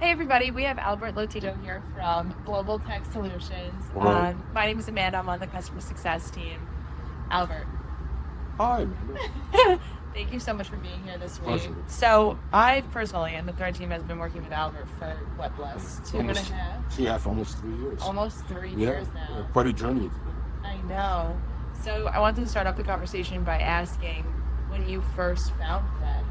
Hey everybody, we have Albert Lotito here from Global Tech Solutions. Hello. My name is Amanda. I'm on the customer success team. Albert, Hi, Amanda. thank you so much for being here this week. Pleasure. So I personally, and the thread team has been working with Albert for what, less two and a half, Yeah, for almost 3 years. almost three Yeah, years now. quite a journey. I know. So I wanted to start off the conversation by asking, when you first found Thread,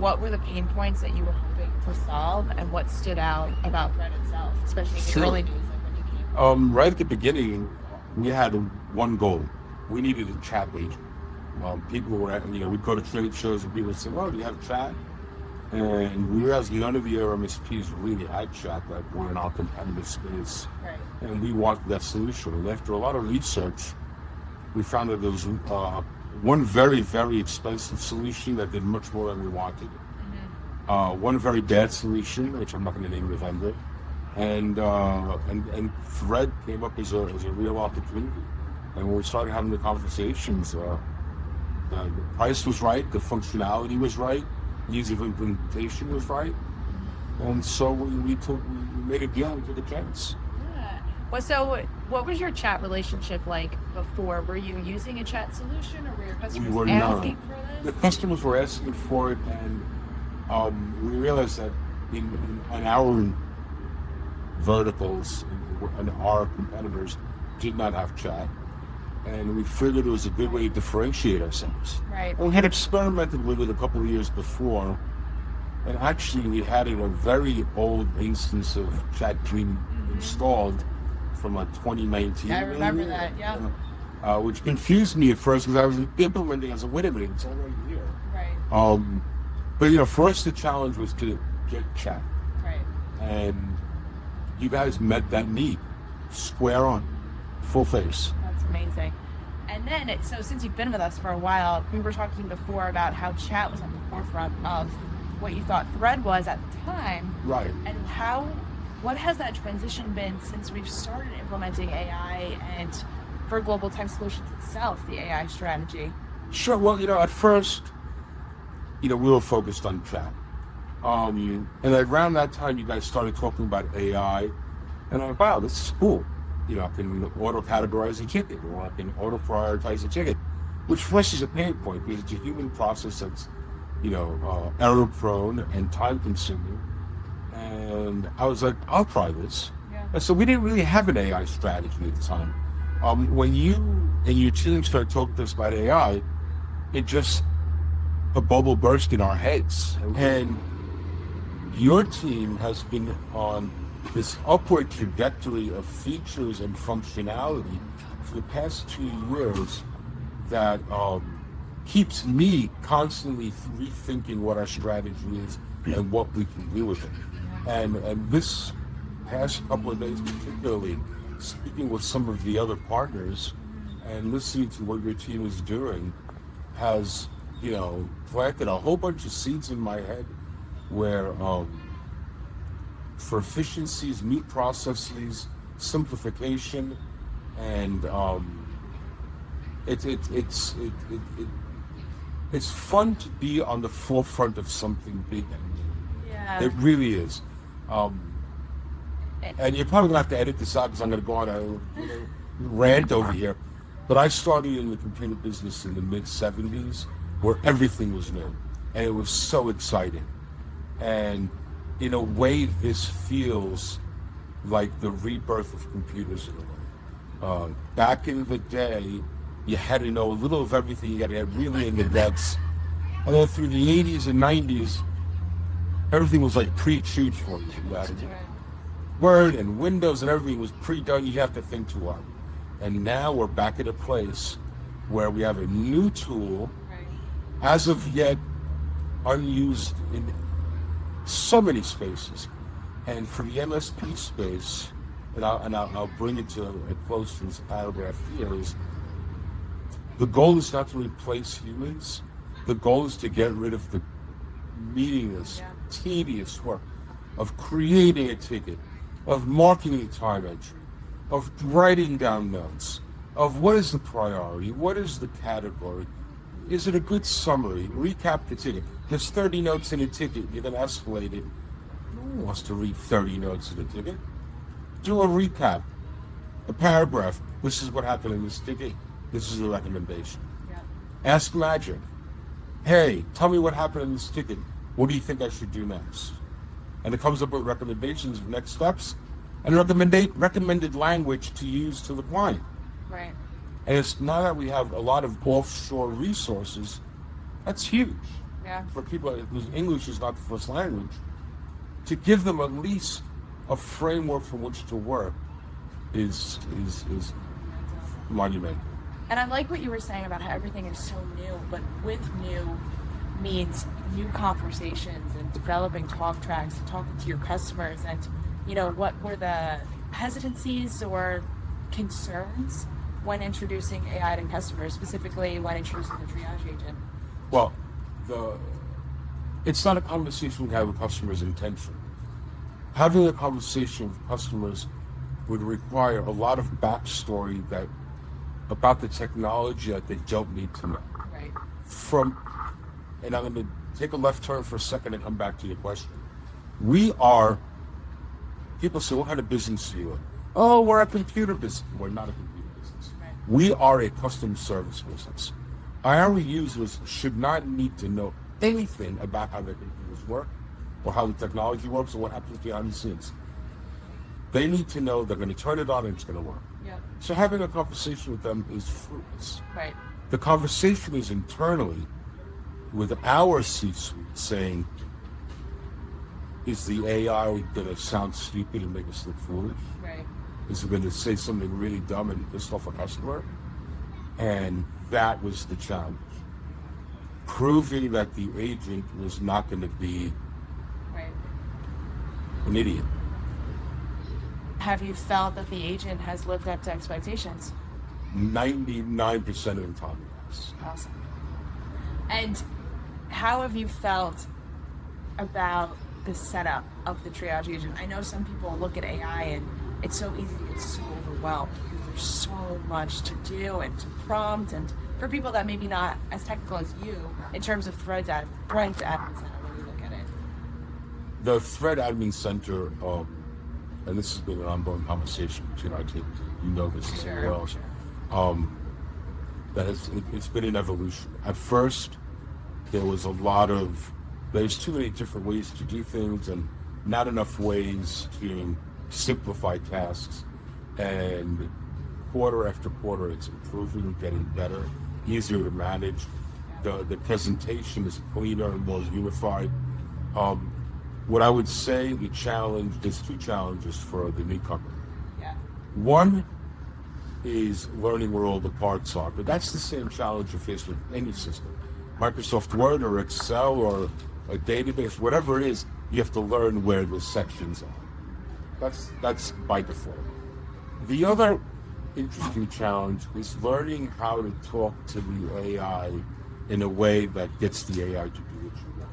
what were the pain points that you were hoping to solve, and what stood out about Thread itself, especially in the Sure. early days, like when you came? Right at the beginning, we had one goal. We needed a chat agent. People were, we'd go to trade shows and people would say, "Well, do you have chat?" And we realized none of the other MSPs really had chat, like we're in our competitive space. Right. And we wanted that solution. And after a lot of research, we found that there was one very, very expensive solution that did much more than we wanted. One very bad solution, which I'm not going to name the vendor, and Thread came up as a real opportunity. And when we started having the conversations, the price was right, the functionality was right, the ease of implementation was right, and so we made a deal and took a chance. Yeah. Well, so what was your chat relationship like before? Were you using a chat solution, or were your customers We were not. asking for The this? customers were asking for it, and we realized that in our verticals and our competitors did not have chat, and we figured it was a good way to differentiate ourselves. Right. And we had experimented with it a couple of years before, and actually we had a very old instance of chat being installed from 2019. I remember maybe, that, yeah. which confused me at first because I was implementing. I was like, wait a minute, it's already here. Right. But for us the challenge was to get chat, Right. and you guys met that need, square on, full face. That's amazing. And then, so since you've been with us for a while, we were talking before about how chat was at the forefront of what you thought Thread was at the time, Right. and what has that transition been since we've started implementing AI, and for Global Tech Solutions itself, the AI strategy? Sure. Well, at first, we were focused on chat. And around that time, you guys started talking about AI, and I'm like, wow, this is cool. I can auto-categorize a ticket, or I can auto-prioritize a ticket, which for us is a pain point because it's a human process that's, error-prone and time-consuming. And I was like, I'll try this. Yeah. And so we didn't really have an AI strategy at the time. When you and your team started talking to us about AI, it just, a bubble burst in our heads. And your team has been on this upward trajectory of features and functionality for the past 2 years that keeps me constantly rethinking what our strategy is and what we can do with it. And this past couple of days particularly, speaking with some of the other partners and listening to what your team is doing has, planted a whole bunch of seeds in my head where for efficiencies, new processes, simplification, and it's fun to be on the forefront of something big and new. Yeah. It really is. And you're probably gonna have to edit this out because I'm gonna go on a rant over here. But I started in the computer business in the mid-'70s, where everything was new, and it was so exciting. And in a way, this feels like the rebirth of computers in a way. Back in the day, you had to know a little of everything. You had to get really in the depths. And then through the 80s and 90s, everything was like pre-chewed for you. You had to Word and Windows and everything was pre-done. You have to think too hard. And now we're back at a place where we have a new tool, as of yet unused in so many spaces. And for the MSP space, and I'll bring it to a close to this paragraph here, is the goal is not to replace humans. The goal is to get rid of the meaningless, tedious work of creating a ticket, of marking the time entry, of writing down notes, of what is the priority, what is the category, is it a good summary, recap the ticket. There's 30 notes in a ticket, you're going to escalate it. No one wants to read 30 notes in a ticket. Do a recap, a paragraph. This is what happened in this ticket. This is the recommendation. Yeah. Ask Magic. Hey, tell me what happened in this ticket. What do you think I should do next? And it comes up with recommendations of next steps and recommended language to use to the client. Right. And it's now that we have a lot of offshore resources, that's huge. Yeah. For people whose English is not the first language, to give them at least a framework from which to work is monumental. And I like what you were saying about how everything is so new, but with new means new conversations and developing talk tracks and talking to your customers. And, what were the hesitancies or concerns when introducing AI to customers, specifically when introducing the triage agent? Well, it's not a conversation we have with customers' intention. Having a conversation with customers would require a lot of backstory about the technology that they don't need to know. Right. And I'm going to take a left turn for a second and come back to your question. People say, what kind of business are you in? Oh, we're a computer business. We're not a computer business. Right. We are a custom service business. Our users should not need to know anything about how their computers work or how the technology works or what happens behind the scenes. They need to know they're going to turn it on and it's going to work. Yeah. So having a conversation with them is fruitless. Right. The conversation is internally with our C-suite saying, is the AI going to sound stupid and make us look foolish? Right. Is it going to say something really dumb and piss off a customer? And that was the challenge. Proving that the agent was not going to be Right. an idiot. Have you felt that the agent has lived up to expectations? 99% of the time, yes. Awesome. And how have you felt about the setup of the triage agent? I know some people look at AI and it's so easy to get so overwhelmed because there's so much to do and to prompt, and for people that maybe not as technical as you in terms of thread admin center, when you look at it. The Thread Admin Center, and this has been an ongoing conversation between our teams. You know this so well. Sure. It's been an evolution. At first, there's too many different ways to do things and not enough ways to simplify tasks. And quarter after quarter, it's improving, getting better, easier to manage. The presentation is cleaner and more unified. What I would say there's two challenges for the newcomer. Yeah. One is learning where all the parts are, but that's the same challenge you face with any system. Microsoft Word or Excel or a database, whatever it is, you have to learn where the sections are. That's by default. The other interesting challenge is learning how to talk to the AI in a way that gets the AI to do what you want.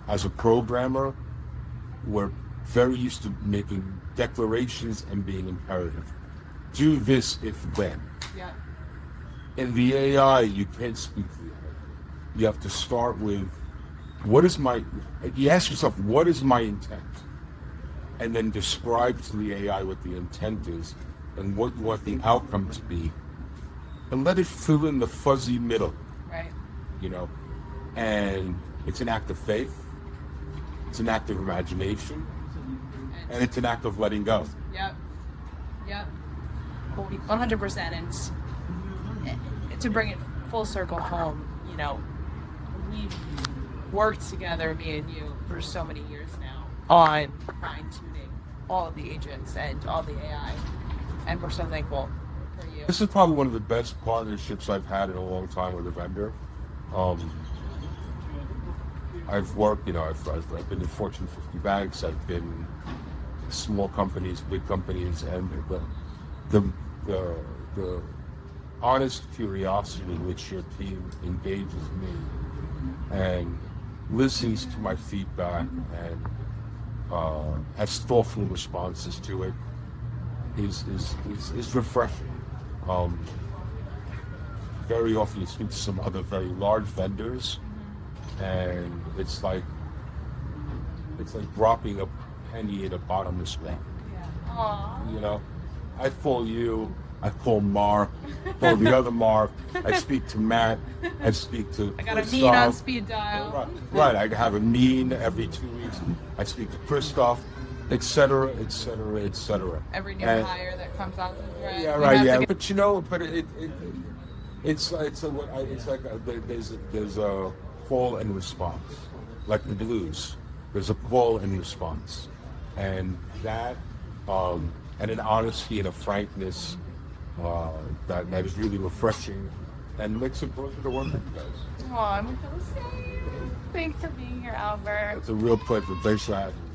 As a programmer, we're very used to making declarations and being imperative. Do this if then. Yeah. In the AI, you can't speak to the AI. You have to start with, you ask yourself, what is my intent? And then describe to the AI what the intent is and what you want the outcome to be. And let it fill in the fuzzy middle. Right. And it's an act of faith, it's an act of imagination, and it's an act of letting go. Yep. 100%. And to bring it full circle home, we've worked together, me and you, for so many years now on fine-tuning all of the agents and all the AI, and we're so thankful for you. This is probably one of the best partnerships I've had in a long time with a vendor. I've worked, I've been in Fortune 50 banks, I've been in small companies, big companies, and the honest curiosity with which your team engages me and listens to my feedback and has thoughtful responses to it is refreshing. Very often you speak to some other very large vendors, and it's like it's like dropping a penny in a bottomless well. Yeah. Aww. You know, I call you, I call Mark, call the other Mark, I speak to Matt, I speak to I got a Christoph. mean on speed dial. Right, I have a mean every 2 weeks. I speak to Christoph, etc., etc., etc. Every new hire that comes out the thread. Yeah, we right, have to yeah. get- But you know, but it's like there's a call and response, like the blues. There's a call and response, and that and an honesty and a frankness that is really refreshing and makes it pleasure to work with you guys. Aw, I'm so excited. Thanks for being here, Albert. It's a real pleasure. Thanks for having me.